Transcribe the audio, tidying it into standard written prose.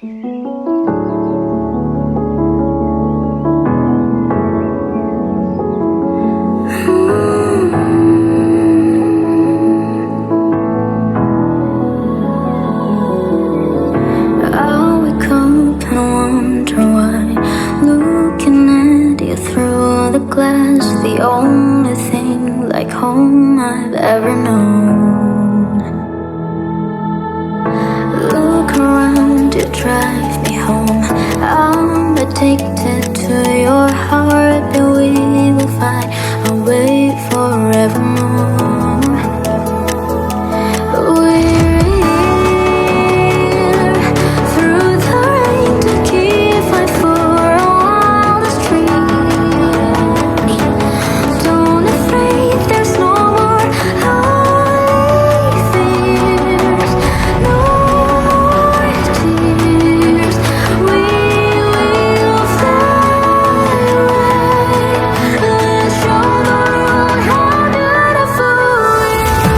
I wake up and wonder why, looking at you through the glass, the only thing like home I've ever known. Look around, you drive me home. I'm addicted to your heart, but we will find a way forevermore. We're here through the rain to keep fight for a wildest dream. Don't afraid, there's no more lonely fears, no more tears. We will fly away. Let's show the world how beautiful we are.